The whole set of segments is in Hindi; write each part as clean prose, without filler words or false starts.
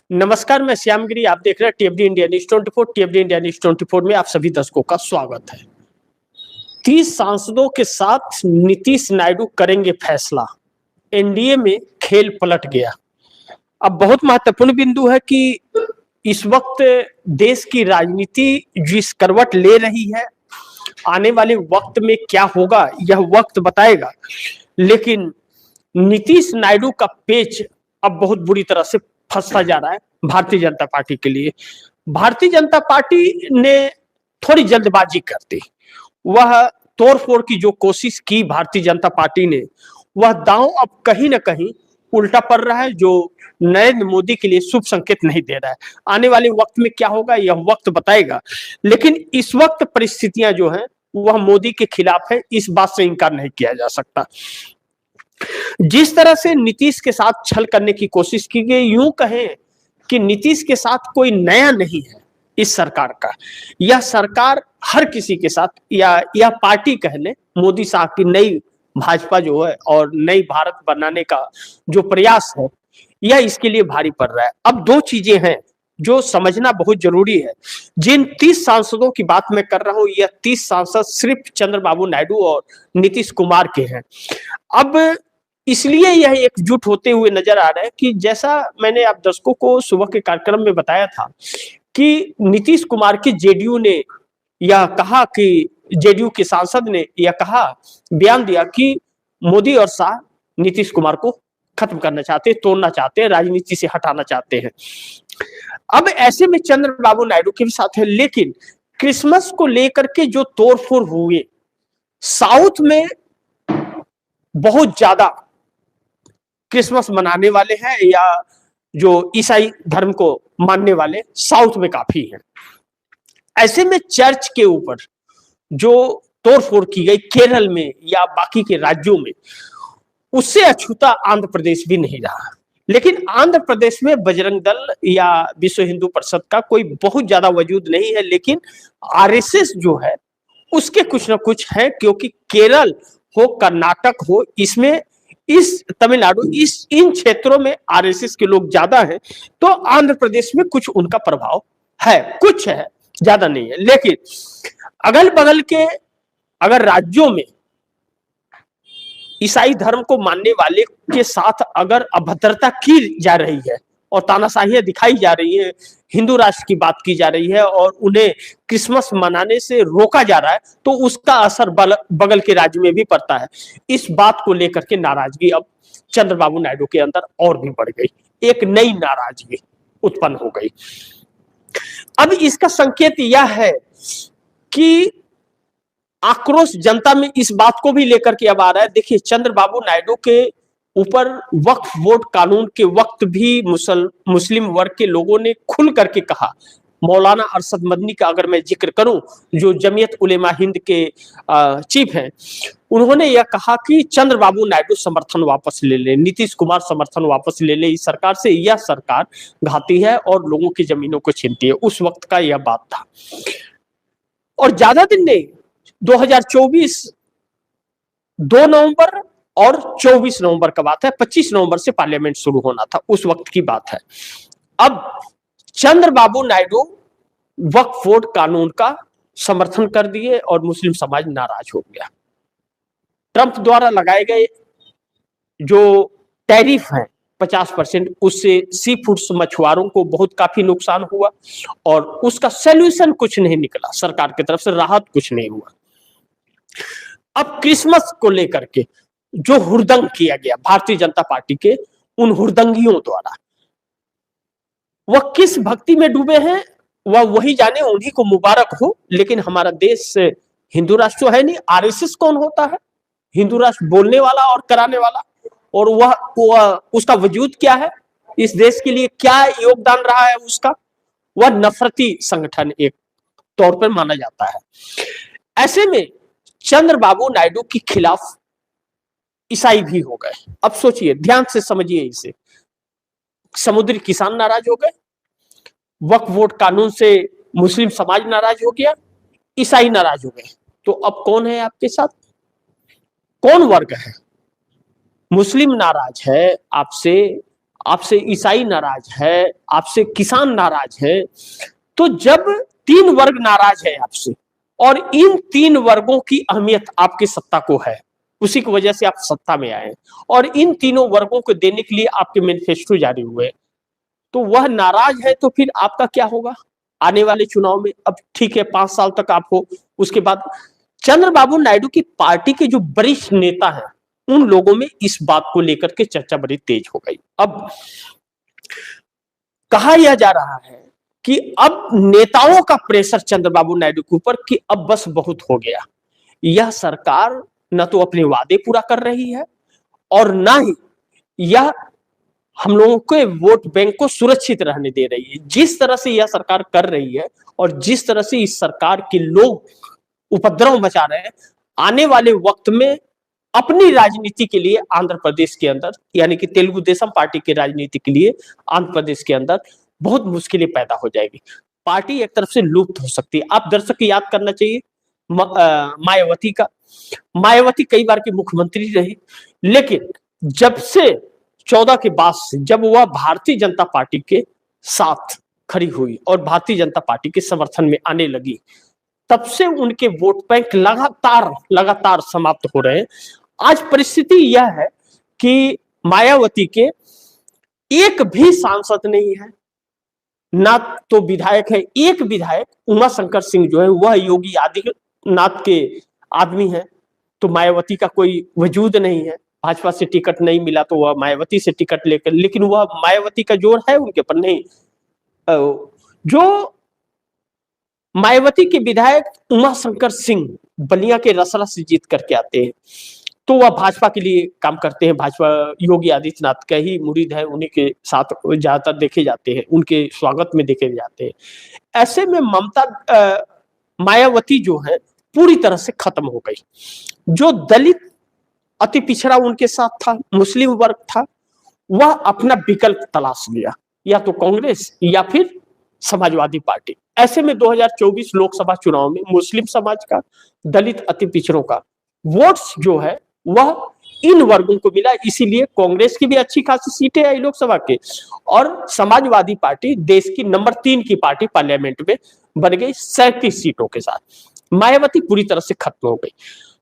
नमस्कार, मैं श्यामगिरी। आप देख रहे हैं टीएफडी इंडिया न्यूज 24। टीएफडी इंडिया न्यूज 24 में आप सभी दर्शकों का स्वागत है। 30 सांसदों के साथ नीतीश नायडू करेंगे फैसला। एनडीए में खेल पलट गया। अब बहुत महत्वपूर्ण बिंदु है कि इस वक्त देश की राजनीति जिस करवट ले रही है, आने वाले वक्त में क्या होगा यह वक्त बताएगा। लेकिन नीतीश नायडू का पेच अब बहुत बुरी तरह से फंसता जा रहा है भारतीय जनता पार्टी के लिए। भारतीय जनता पार्टी ने थोड़ी जल्दबाजी कर दी। वह तोड़फोड़ की जो कोशिश की भारतीय जनता पार्टी ने, वह दांव अब कहीं ना कहीं उल्टा पड़ रहा है, जो नरेंद्र मोदी के लिए शुभ संकेत नहीं दे रहा है। आने वाले वक्त में क्या होगा यह वक्त बताएगा। लेकिन इस वक्त परिस्थितियां जो हैं वह मोदी के खिलाफ है, इस बात से इनकार नहीं किया जा सकता। जिस तरह से नीतीश के साथ छल करने की कोशिश की गई, यूं कहें कि नीतीश के साथ कोई नया नहीं है इस सरकार का। यह सरकार हर किसी के साथ, या यह पार्टी कह ले, मोदी साहब की नई भाजपा जो है और नई भारत बनाने का जो प्रयास है, यह इसके लिए भारी पड़ रहा है। अब दो चीजें हैं जो समझना बहुत जरूरी है। जिन 30 सांसदों की बात मैं कर रहा हूं, यह 30 सांसद सिर्फ चंद्रबाबू नायडू और नीतीश कुमार के हैं। अब इसलिए यह एकजुट होते हुए नजर आ रहा है कि जैसा मैंने आप दर्शकों को सुबह के कार्यक्रम में बताया था कि नीतीश कुमार के जेडीयू ने यह कहा कि जेडीयू के सांसद ने यह कहा, बयान दिया कि मोदी और शाह नीतीश कुमार को खत्म करना चाहते, तोड़ना चाहते, राजनीति से हटाना चाहते हैं। अब ऐसे में चंद्रबाबू नायडू के भी साथ है। लेकिन क्रिसमस को लेकर के जो तोड़फोड़ हुए, साउथ में बहुत ज्यादा क्रिसमस मनाने वाले हैं, या जो ईसाई धर्म को मानने वाले साउथ में काफी हैं। ऐसे में चर्च के ऊपर जो तोड़फोड़ की गई केरल में या बाकी के राज्यों में, उससे अछूता आंध्र प्रदेश भी नहीं रहा। लेकिन आंध्र प्रदेश में बजरंग दल या विश्व हिंदू परिषद का कोई बहुत ज्यादा वजूद नहीं है। लेकिन आरएसएस जो है उसके कुछ ना कुछ है, क्योंकि केरल हो, कर्नाटक हो, इसमें इस तमिलनाडु, इन क्षेत्रों में आरएसएस के लोग ज्यादा हैं। तो आंध्र प्रदेश में कुछ उनका प्रभाव है, कुछ है, ज्यादा नहीं है। लेकिन अगल बगल के अगर राज्यों में ईसाई धर्म को मानने वाले के साथ अगर अभद्रता की जा रही है और तानाशाही दिखाई जा रही है, हिंदू राष्ट्र की बात की जा रही है और उन्हें क्रिसमस मनाने से रोका जा रहा है, तो उसका असर बगल के राज्य में भी पड़ता है। इस बात को लेकर के नाराजगी अब चंद्रबाबू नायडू के अंदर और भी बढ़ गई, एक नई नाराजगी उत्पन्न हो गई। अब इसका संकेत यह है कि आक्रोश जनता में इस बात को भी लेकर के अब आ रहा है। देखिए, चंद्रबाबू नायडू के ऊपर वक्फ बोर्ड कानून के वक्त भी मुस्लिम वर्ग के लोगों ने खुल करके कहा। मौलाना अरशद मदनी का अगर मैं जिक्र करूं, जो जमीयत उलेमा हिंद के चीफ हैं, उन्होंने यह कहा कि चंद्रबाबू नायडू समर्थन वापस ले ले, नीतीश कुमार समर्थन वापस ले ले इस सरकार से, यह सरकार घाती है और लोगों की जमीनों को छीनती है। उस वक्त का यह बात था। और ज्यादा दिन नहीं, 2024 2 नवंबर और 24 नवंबर का बात है, 25 नवंबर से पार्लियामेंट शुरू होना था, उस वक्त की बात है। अब चंद्रबाबू नायडू वक्फ बोर्ड कानून का समर्थन कर दिए और मुस्लिम समाज नाराज हो गया। ट्रंप द्वारा लगाए गए जो टैरिफ है 50%, उससे सी फूड मछुआरों को बहुत काफी नुकसान हुआ और उसका सोल्यूशन कुछ नहीं निकला, सरकार की तरफ से राहत कुछ नहीं हुआ। अब क्रिसमस को लेकर के जो हुड़दंग किया गया भारतीय जनता पार्टी के उन हुड़दंगियों द्वारा, वह किस भक्ति में डूबे हैं वह वही जाने, उन्हीं को मुबारक हो। लेकिन हमारा देश हिंदू राष्ट्र तो है नहीं। आरएसएस कौन होता है? हिंदू राष्ट्र बोलने वाला और कराने वाला। और वह उसका वजूद क्या है, इस देश के लिए क्या योगदान रहा है उसका, वह नफरती संगठन एक तौर पर माना जाता है। ऐसे में चंद्रबाबू नायडू के खिलाफ ईसाई भी हो गए। अब सोचिए, ध्यान से समझिए इसे। समुद्री किसान नाराज हो गए, वक्फ बोर्ड कानून से मुस्लिम समाज नाराज हो गया, ईसाई नाराज हो गए। तो अब कौन है आपके साथ? कौन वर्ग है? मुस्लिम नाराज है आपसे, आपसे ईसाई नाराज है, आपसे किसान नाराज है। तो जब तीन वर्ग नाराज है आपसे और इन तीन वर्गों की अहमियत आपकी सत्ता को है, उसी की वजह से आप सत्ता में आए और इन तीनों वर्गों को देने के लिए आपके मैनिफेस्टो जारी हुए, तो वह नाराज है तो फिर आपका क्या होगा आने वाले चुनाव में? अब ठीक है 5 साल तक आप हो, उसके बाद चंद्रबाबू नायडू की पार्टी के जो वरिष्ठ नेता हैं उन लोगों में इस बात को लेकर के चर्चा बड़ी तेज हो गई। अब कहा यह जा रहा है कि अब नेताओं का प्रेशर चंद्रबाबू नायडू के ऊपर कि अब बस बहुत हो गया, यह सरकार न तो अपने वादे पूरा कर रही है और न ही यह हम लोगों के वोट बैंक को सुरक्षित रहने दे रही है। जिस तरह से यह सरकार कर रही है और जिस तरह से इस सरकार के लोग उपद्रव मचा रहे हैं, आने वाले वक्त में अपनी राजनीति के लिए आंध्र प्रदेश के अंदर, यानी कि तेलुगु देशम पार्टी की राजनीति के लिए आंध्र प्रदेश के अंदर बहुत मुश्किलें पैदा हो जाएगी। पार्टी एक तरफ से लुप्त हो सकती है। आप दर्शक याद करना चाहिए मायावती का, मायावती कई बार की मुख्यमंत्री रही, लेकिन जब से 14 के बाद से जब वह भारतीय जनता पार्टी के साथ खड़ी हुई और भारतीय जनता पार्टी के समर्थन में आने लगी, तब से उनके वोट बैंक लगातार समाप्त हो रहे हैं। आज परिस्थिति यह है कि मायावती के एक भी सांसद नहीं है, ना तो विधायक है। एक विधायक उमा शंकर सिंह जो है वह योगी आदित्यनाथ के आदमी है, तो मायावती का कोई वजूद नहीं है। भाजपा से टिकट नहीं मिला तो वह मायावती से टिकट लेकर, लेकिन वह मायावती का जोर है उनके पर नहीं। जो मायावती के विधायक उमा शंकर सिंह बलिया के रसरा से जीत करके आते हैं, तो वह भाजपा के लिए काम करते हैं। भाजपा योगी आदित्यनाथ का ही मुरीद है, उन्हीं के साथ ज्यादातर देखे जाते हैं, उनके स्वागत में देखे जाते हैं। ऐसे में मायावती जो है पूरी तरह से खत्म हो गई। जो दलित अति पिछड़ा उनके साथ था, मुस्लिम वर्ग था, वह अपना विकल्प तलाश लिया, या तो कांग्रेस या फिर समाजवादी पार्टी। ऐसे में 2024 लोकसभा चुनाव में मुस्लिम समाज का, दलित अति पिछड़ों का वोट्स जो है वह इन वर्गों को मिला। इसीलिए कांग्रेस की भी अच्छी खासी सीटें आई लोकसभा के, और समाजवादी पार्टी देश की नंबर 3 की पार्टी पार्लियामेंट में बन गई 37 सीटों के साथ। मायावती पूरी तरह से खत्म हो गई।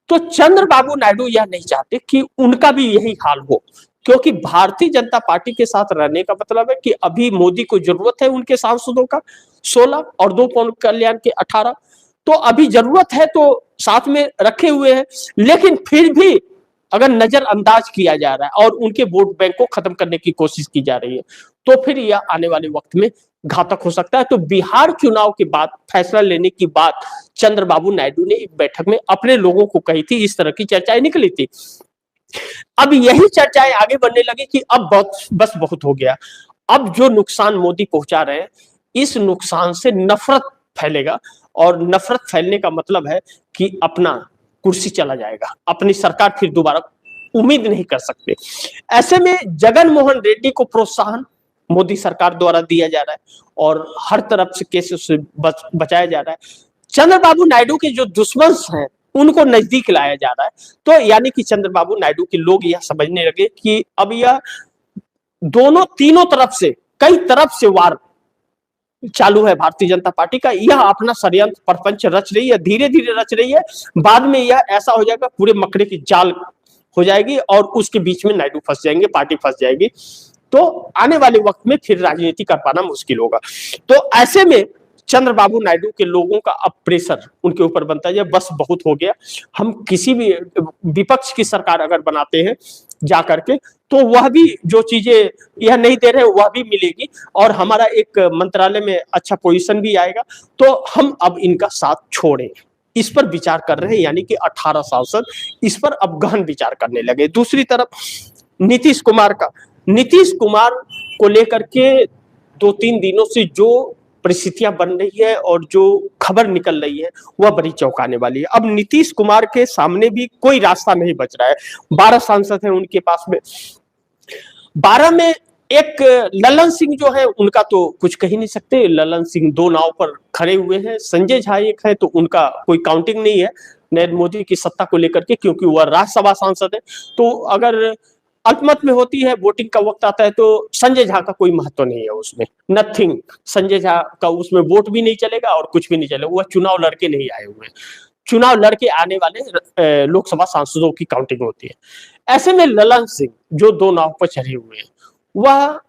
तो चंद्रबाबू नायडू यह नहीं चाहते कि उनका भी यही हाल हो, क्योंकि भारतीय जनता पार्टी के साथ रहने का मतलब है कि अभी मोदी को जरूरत है उनके सांसदों का 16 और 2 पवन कल्याण के 18, तो अभी जरूरत है तो साथ में रखे हुए हैं। लेकिन फिर भी अगर नजरअंदाज किया जा रहा है और उनके वोट बैंक को खत्म करने की कोशिश की जा रही है, तो फिर यह आने वाले वक्त में घातक हो सकता है। तो बिहार चुनाव के बाद फैसला लेने की बात चंद्रबाबू नायडू ने एक बैठक में अपने लोगों को कही थी, इस तरह की चर्चाएं निकली थी। अब यही चर्चाएं आगे बढ़ने लगी कि अब बस बहुत हो गया। अब जो नुकसान मोदी पहुंचा रहे हैं, इस नुकसान से नफरत फैलेगा, और नफरत फैलने का मतलब है कि अपना कुर्सी चला जाएगा, अपनी सरकार फिर दोबारा उम्मीद नहीं कर सकते। ऐसे में जगन मोहन रेड्डी को प्रोत्साहन मोदी सरकार द्वारा दिया जा रहा है और हर तरफ से केस से बचाया जा रहा है। चंद्रबाबू नायडू के जो दुश्मन हैं उनको नजदीक लाया जा रहा है। तो यानी कि चंद्रबाबू नायडू के लोग यह समझने लगे कि अब यह तीनों तरफ से, कई तरफ से वार चालू है भारतीय जनता पार्टी का। यह अपना षड्यंत्र प्रपंच रच रही है, धीरे धीरे रच रही है। बाद में यह ऐसा हो जाएगा, पूरे मकड़े की जाल हो जाएगी और उसके बीच में नायडू फंस जाएंगे, पार्टी फंस जाएगी। तो आने वाले वक्त में फिर राजनीति कर पाना मुश्किल होगा। तो ऐसे में चंद्रबाबू नायडू के लोगों का अब प्रेशर उनके ऊपर बनता है, बस बहुत हो गया। हम किसी भी विपक्ष की सरकार अगर बनाते हैं जा करके, तो वह भी जो चीजें यह नहीं दे रहे वह भी मिलेगी, और हमारा एक मंत्रालय में अच्छा पोजीशन भी आएगा, तो हम अब इनका साथ छोड़ें, इस पर विचार कर रहे हैं। यानी कि 18 सांसद इस पर अब गहन विचार करने लगे। दूसरी तरफ नीतीश कुमार को लेकर के 2-3 दिनों से जो परिस्थितियां बन रही है और जो खबर निकल रही है वह बड़ी चौंकाने वाली है। अब नीतीश कुमार के सामने भी कोई रास्ता नहीं बच रहा है। 12 सांसद हैं उनके पास में, 12 में एक ललन सिंह जो है उनका तो कुछ कह ही नहीं सकते। ललन सिंह 2 नाव पर खड़े हुए हैं। संजय झा एक है, तो उनका कोई काउंटिंग नहीं है नरेंद्र मोदी की सत्ता को लेकर के, क्योंकि वह राज्यसभा सांसद है। तो अगर अल्पमत में होती है, वोटिंग का वक्त आता है तो संजय झा का कोई महत्व नहीं है उसमें, नथिंग। संजय झा का उसमें वोट भी नहीं चलेगा और कुछ भी नहीं चलेगा, वह चुनाव लड़के नहीं आए हुए हैं, चुनाव लड़के आने वाले लोकसभा सांसदों की काउंटिंग होती है। ऐसे में ललन सिंह जो दो नाव पर चढ़े हुए हैं, वह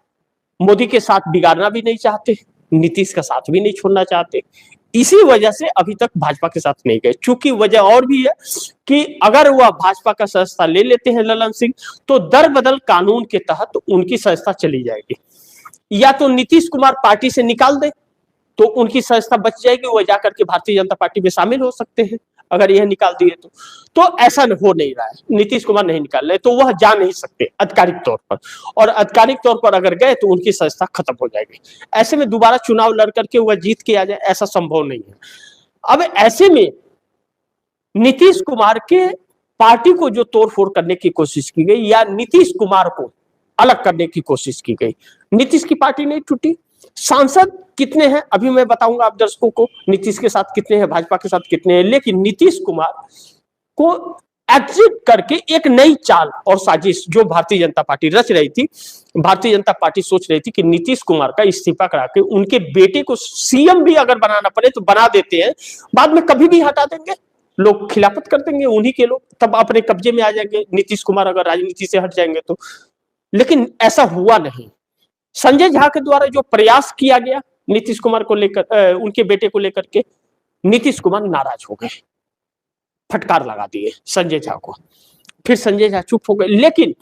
मोदी के साथ बिगाड़ना भी नहीं चाहते, नीतीश का साथ भी नहीं छोड़ना चाहते, इसी वजह से अभी तक भाजपा के साथ नहीं गए। चूंकि वजह और भी है कि अगर वह भाजपा का सदस्यता ले लेते हैं ललन सिंह, तो दर बदल कानून के तहत उनकी सदस्यता चली जाएगी, या तो नीतीश कुमार पार्टी से निकाल दे तो उनकी सदस्यता बच जाएगी, वो जाकर के भारतीय जनता पार्टी में शामिल हो सकते हैं अगर यह निकाल दिए तो ऐसा हो नहीं रहा है, नीतीश कुमार नहीं निकाल रहे, तो वह जा नहीं सकते आधिकारिक तौर पर, और आधिकारिक तौर पर अगर गए तो उनकी सदस्यता खत्म हो जाएगी। ऐसे में दोबारा चुनाव लड़ करके वह जीत के आ जाए, ऐसा संभव नहीं है। अब ऐसे में नीतीश कुमार के पार्टी को जो तोड़फोड़ करने की कोशिश की गई या नीतीश कुमार को अलग करने की कोशिश की गई, नीतीश की पार्टी नहीं टूटी। सांसद कितने हैं अभी मैं बताऊंगा आप दर्शकों को, नीतीश के साथ कितने हैं, भाजपा के साथ कितने हैं, लेकिन नीतीश कुमार को एग्जिट करके एक नई चाल और साजिश जो भारतीय जनता पार्टी रच रही थी, भारतीय जनता पार्टी सोच रही थी कि नीतीश कुमार का इस्तीफा करा के उनके बेटे को सीएम भी अगर बनाना पड़े तो बना देते हैं, बाद में कभी भी हटा देंगे, लोग खिलाफत कर देंगे उन्हीं के लोग, तब अपने कब्जे में आ जाएंगे नीतीश कुमार अगर राजनीति से हट जाएंगे तो। लेकिन ऐसा हुआ नहीं। संजय झा के द्वारा जो प्रयास किया गया नीतीश कुमार को लेकर, उनके बेटे को लेकर के, नीतीश कुमार नाराज हो गए, फटकार लगा दिए संजय झा को, फिर संजय झा चुप हो गए। लेकिन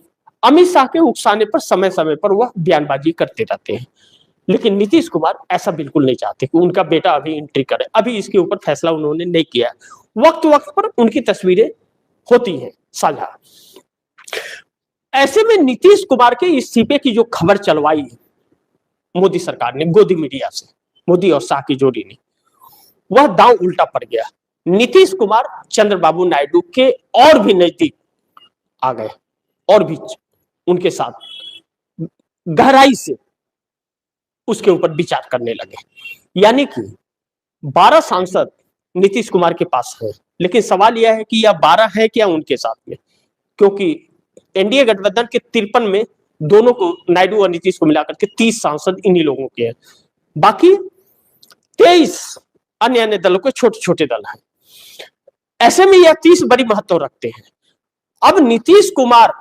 अमित शाह के उकसाने पर समय समय पर वह बयानबाजी करते रहते हैं, लेकिन नीतीश कुमार ऐसा बिल्कुल नहीं चाहते कि उनका बेटा अभी एंट्री करे, अभी इसके ऊपर फैसला उन्होंने नहीं किया। वक्त वक्त पर उनकी तस्वीरें होती हैं साझा। ऐसे में नीतीश कुमार के इस्तीफे की जो खबर चलवाई है मोदी सरकार ने, गोदी मीडिया से, मोदी और शाह की जोड़ी ने, वह दांव उल्टा पड़ गया। नीतीश कुमार चंद्रबाबू नायडू के और भी नजदीक आ गए और भी उनके साथ गहराई से उसके ऊपर विचार करने लगे। यानी कि 12 सांसद नीतीश कुमार के पास है, लेकिन सवाल यह है कि यह 12 है क्या उनके साथ में, क्योंकि एनडीए गठबंधन के 53 में दोनों को, नायडू और नीतीश को मिलाकर के 30 सांसद इन्हीं लोगों के हैं, बाकी 23 अन्य अन्य दलों के छोटे छोटे दल हैं। ऐसे में यह 30 बड़ी महत्व रखते हैं। अब नीतीश कुमार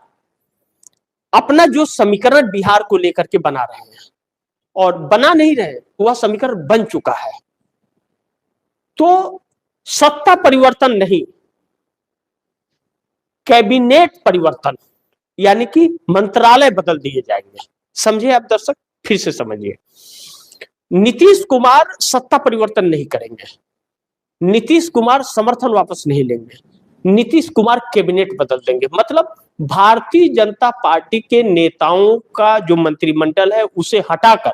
अपना जो समीकरण बिहार को लेकर के बना रहे हैं, और बना नहीं रहे, वह समीकरण बन चुका है, तो सत्ता परिवर्तन नहीं, कैबिनेट परिवर्तन, यानी कि मंत्रालय बदल दिए जाएंगे। समझे आप दर्शक, फिर से समझिए, नीतीश कुमार सत्ता परिवर्तन नहीं करेंगे, नीतीश कुमार समर्थन वापस नहीं लेंगे, नीतीश कुमार कैबिनेट बदल देंगे। मतलब भारतीय जनता पार्टी के नेताओं का जो मंत्रिमंडल है उसे हटाकर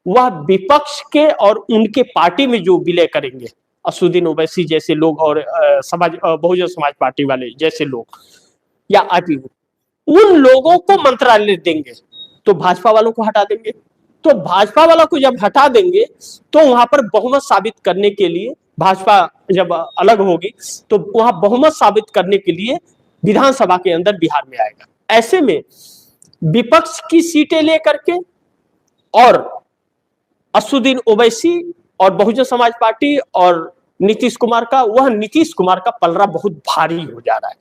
वह विपक्ष के और उनके पार्टी में जो विलय करेंगे, असदुद्दीन ओवैसी जैसे लोग और बहुजन समाज पार्टी वाले जैसे लोग, या आईपीयू, उन लोगों को मंत्रालय देंगे, तो भाजपा वालों को हटा देंगे। तो भाजपा वालों को जब हटा देंगे तो वहां पर बहुमत साबित करने के लिए, भाजपा जब अलग होगी तो वहां बहुमत साबित करने के लिए विधानसभा के अंदर बिहार में आएगा। ऐसे में विपक्ष की सीटें लेकर के और असदुद्दीन ओवैसी और बहुजन समाज पार्टी और नीतीश कुमार का, वह नीतीश कुमार का पलड़ा बहुत भारी हो जा रहा है,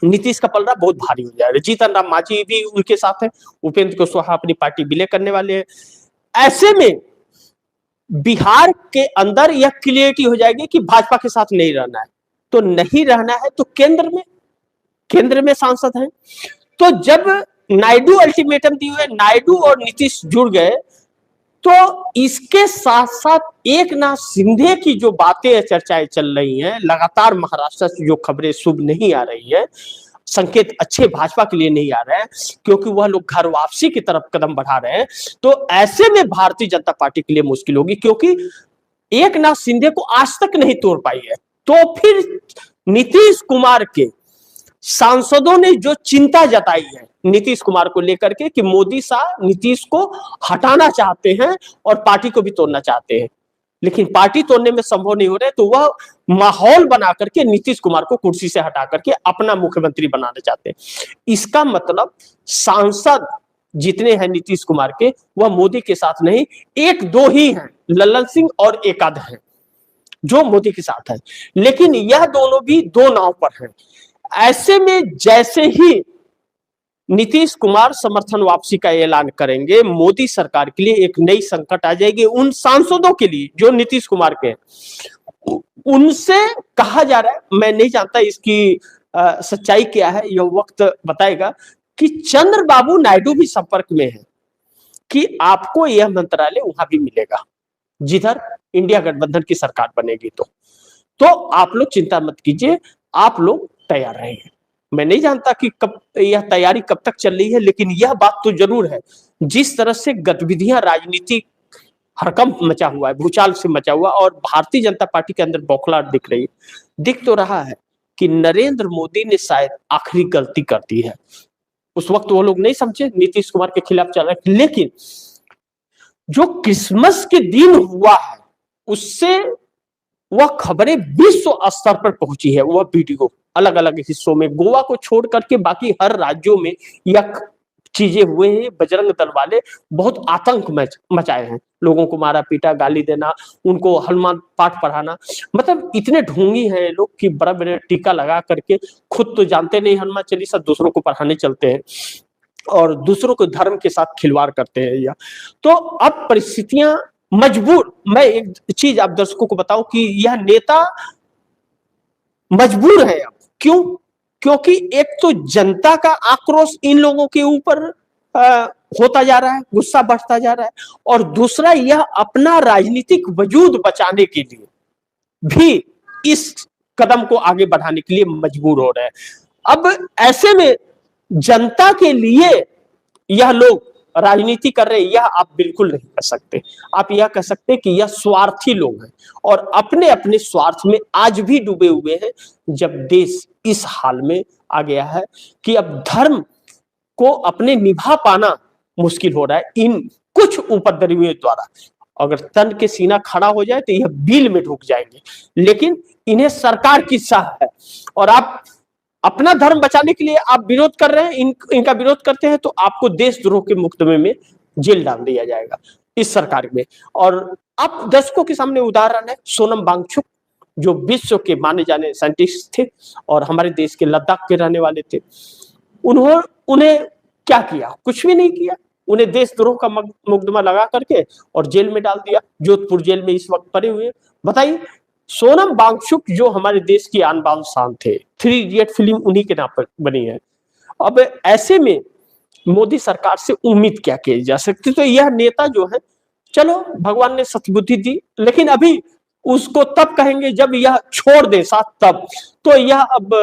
नीतीश का पलड़ा बहुत भारी हो जाएगा। जीतन राम मांझी भी उनके साथ है, उपेंद्र कुशवाहा अपनी पार्टी विलय करने वाले हैं। ऐसे में बिहार के अंदर यह क्लियरिटी हो जाएगी कि भाजपा के साथ नहीं रहना है, तो नहीं रहना है तो केंद्र में सांसद हैं। तो जब नायडू अल्टीमेटम दिए हुए, नायडू और नीतीश जुड़ गए, तो इसके साथ साथ एकनाथ शिंदे की जो बातें चर्चाएं चल रही हैं, लगातार महाराष्ट्र से जो खबरें शुभ नहीं आ रही है, संकेत अच्छे भाजपा के लिए नहीं आ रहे हैं, क्योंकि वह लोग घर वापसी की तरफ कदम बढ़ा रहे हैं। तो ऐसे में भारतीय जनता पार्टी के लिए मुश्किल होगी, क्योंकि एकनाथ शिंदे को आज तक नहीं तोड़ पाई है। तो फिर नीतीश कुमार के सांसदों ने जो चिंता जताई है नीतीश कुमार को लेकर के कि मोदी शाह नीतीश को हटाना चाहते हैं और पार्टी को भी तोड़ना चाहते हैं, लेकिन पार्टी तोड़ने में संभव नहीं हो रहा है, तो वह माहौल बना करके नीतीश कुमार को कुर्सी से हटा करके अपना मुख्यमंत्री बनाना चाहते हैं। इसका मतलब सांसद जितने हैं नीतीश कुमार के, वह मोदी के साथ नहीं, एक दो ही हैं, लल्लन सिंह और एकाध हैं जो मोदी के साथ है, लेकिन यह दोनों भी दो नाव पर हैं। ऐसे में जैसे ही नीतीश कुमार समर्थन वापसी का ऐलान करेंगे, मोदी सरकार के लिए एक नई संकट आ जाएगी। उन सांसदों के लिए जो नीतीश कुमार के हैं, उनसे कहा जा रहा है, मैं नहीं जानता इसकी सच्चाई क्या है, यह वक्त बताएगा, कि चंद्रबाबू नायडू भी संपर्क में है कि आपको यह मंत्रालय वहां भी मिलेगा जिधर इंडिया गठबंधन की सरकार बनेगी। तो आप लोग चिंता मत कीजिए, आप लोग तैयार रहिए। मैं नहीं जानता कि कब यह तैयारी कब तक चल रही है, लेकिन यह बात तो जरूर है, जिस तरह से गतिविधियां राजनीति हड़कंप मचा हुआ है, भूचाल से मचा हुआ, और भारतीय जनता पार्टी के अंदर बौखलाहट दिख रही है, दिख तो रहा है कि नरेंद्र मोदी ने शायद आखिरी गलती कर दी है। उस वक्त वो लोग नहीं समझे, नीतीश कुमार के खिलाफ चल रहे, लेकिन जो क्रिसमस के दिन हुआ है उससे वह खबरें विश्व स्तर पर पहुंची है। वह वीडियो अलग अलग हिस्सों में, गोवा को छोड़ करके बाकी हर राज्यों में यह चीजें हुए हैं। बजरंग दल वाले बहुत आतंक मचाए हैं, लोगों को मारा पीटा, गाली देना, उनको हनुमान पाठ पढ़ाना, मतलब इतने ढोंगी हैं लोग कि बड़ा बड़ा टीका लगा करके खुद तो जानते नहीं हनुमान चालीसा, दूसरों को पढ़ाने चलते हैं और दूसरों को धर्म के साथ खिलवाड़ करते हैं। या तो अब परिस्थितियां मजबूर, मैं एक चीज आप दर्शकों को बताऊं कि यह नेता मजबूर है अब। क्यों? क्योंकि एक तो जनता का आक्रोश इन लोगों के ऊपर होता जा रहा है, गुस्सा बढ़ता जा रहा है, और दूसरा यह अपना राजनीतिक वजूद बचाने के लिए भी इस कदम को आगे बढ़ाने के लिए मजबूर हो रहे हैं। अब ऐसे में जनता के लिए यह लोग राजनीति कर रहे हैं, यह आप बिल्कुल नहीं कर सकते। आप यह कह सकते हैं कि यह स्वार्थी लोग हैं और अपने अपने स्वार्थ में आज भी डूबे हुए हैं, जब देश इस हाल में आ गया है कि अब धर्म को अपने निभा पाना मुश्किल हो रहा है इन कुछ उपद्रवियों द्वारा। अगर तन के सीना खड़ा हो जाए तो यह बिल में ढुक जाएंगे, लेकिन इन्हें सरकार की साह है और आप अपना धर्म बचाने के लिए आप विरोध कर रहे हैं, इनका विरोध करते हैं, तो आपको देशद्रोह के मुकदमे में जेल डाल दिया जाएगा इस सरकार में। और अब दर्शकों के सामने उदाहरण है सोनम वांगचुक, जो विश्व के माने जाने साइंटिस्ट थे और हमारे देश के लद्दाख के रहने वाले थे। उन्हें क्या किया? कुछ भी नहीं किया। उन्हें देशद्रोह का मुकदमा लगा करके और जेल में डाल दिया। जोधपुर जेल में इस वक्त पड़े हुए। बताइए, सोनम वांगचुक जो हमारे देश की आन बान शान थे, 3 इडियट फिल्म उन्हीं के नाम पर बनी है। अब ऐसे में मोदी सरकार से उम्मीद क्या की जा सकती? तो यह नेता जो है, चलो भगवान ने सद्बुद्धि दी, लेकिन अभी उसको तब कहेंगे जब यह छोड़ दे साथ, तब। तो यह अब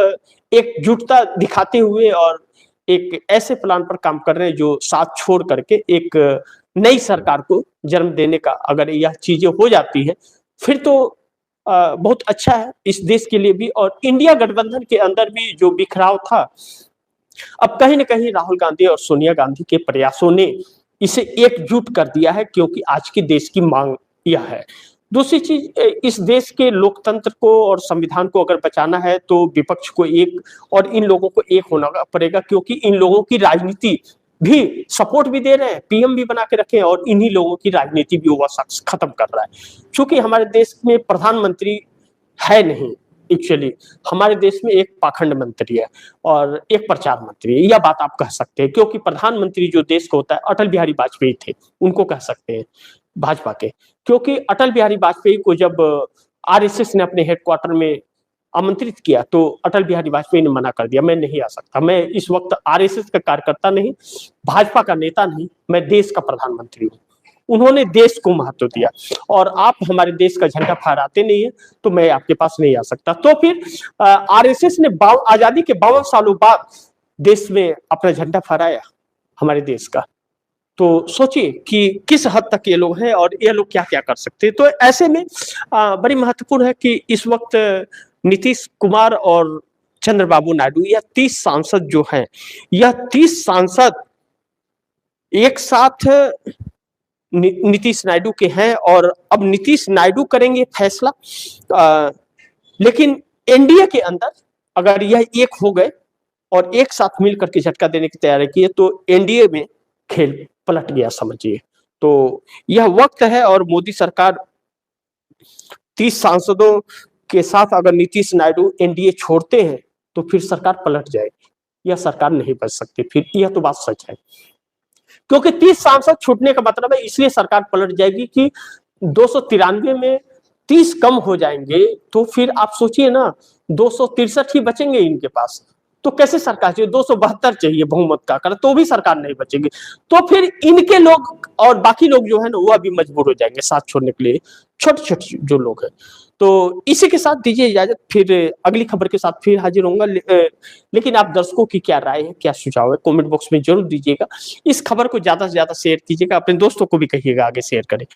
एकजुटता दिखाते हुए और एक ऐसे प्लान पर काम कर रहे हैं जो साथ छोड़ करके एक नई सरकार को जन्म देने का, अगर यह चीजें हो जाती है फिर तो बहुत अच्छा है इस देश के लिए भी। और इंडिया गठबंधन के अंदर भी जो बिखराव था, अब कहीं ना कहीं राहुल गांधी और सोनिया गांधी के प्रयासों ने इसे एकजुट कर दिया है, क्योंकि आज के देश की मांग यह है। दूसरी चीज, इस देश के लोकतंत्र को और संविधान को अगर बचाना है तो विपक्ष को एक और इन लोगों को एक होना पड़ेगा, क्योंकि इन लोगों की राजनीति भी सपोर्ट भी दे रहे हैं, पीएम भी बना के रखे हैं, और इन्हीं लोगों की राजनीति भी वो शख्स खत्म कर रहा है। क्योंकि हमारे देश में प्रधानमंत्री है नहीं, एक्चुअली हमारे देश में एक पाखंड मंत्री है और एक प्रचार मंत्री है, यह बात आप कह सकते हैं। क्योंकि प्रधानमंत्री जो देश का होता है, अटल बिहारी वाजपेयी थे, उनको कह सकते हैं भाजपा के। क्योंकि अटल बिहारी वाजपेयी को जब आरएसएस ने अपने हेडक्वार्टर में आमंत्रित किया तो अटल बिहारी वाजपेयी ने मना कर दिया, मैं नहीं आ सकता, मैं इस वक्त आरएसएस का कार्यकर्ता नहीं, भाजपा का नेता नहीं, मैं देश का प्रधानमंत्री हूँ। उन्होंने देश को महत्व दिया, और आप हमारे देश का झंडा फहराते नहीं है तो मैं आपके पास नहीं आ सकता। तो फिर आरएसएस ने आजादी के 52 सालों बाद देश में अपना झंडा फहराया हमारे देश का। तो सोचिए कि किस हद तक ये लोग हैं और ये लोग क्या क्या कर सकते हैं। तो ऐसे में बड़ी महत्वपूर्ण है कि इस वक्त नीतीश कुमार और चंद्रबाबू नायडू, यह 30 सांसद जो हैं, यह 30 सांसद एक साथ नीतीश नायडू के हैं और अब नीतीश नायडू करेंगे फैसला। लेकिन एनडीए के अंदर अगर यह एक हो गए और एक साथ मिल करके झटका देने की तैयारी की है तो एनडीए में खेल पलट गया समझिए। तो यह वक्त है और मोदी सरकार 30 सांसदों के साथ अगर नीतीश नायडू एनडीए छोड़ते हैं तो फिर सरकार पलट जाएगी। यह सरकार नहीं बच सकती फिर, यह तो बात सच है। क्योंकि 30 सांसद छूटने का मतलब है इसलिए सरकार पलट जाएगी कि 293 में 30 कम हो जाएंगे तो फिर आप सोचिए ना 263 ही बचेंगे इनके पास, तो कैसे सरकार चाहिए? 272 चाहिए बहुमत का कर तो भी सरकार नहीं बचेगी। तो फिर इनके लोग और बाकी लोग जो है ना वो अभी मजबूर हो जाएंगे साथ छोड़ने के लिए, छोटे छोटे जो लोग हैं। तो इसी के साथ दीजिए इजाजत, फिर अगली खबर के साथ फिर हाजिर होऊंगा। लेकिन आप दर्शकों की क्या राय है, क्या सुझाव है, कमेंट बॉक्स में जरूर दीजिएगा। इस खबर को ज्यादा से ज्यादा शेयर कीजिएगा, अपने दोस्तों को भी कहिएगा आगे शेयर करें।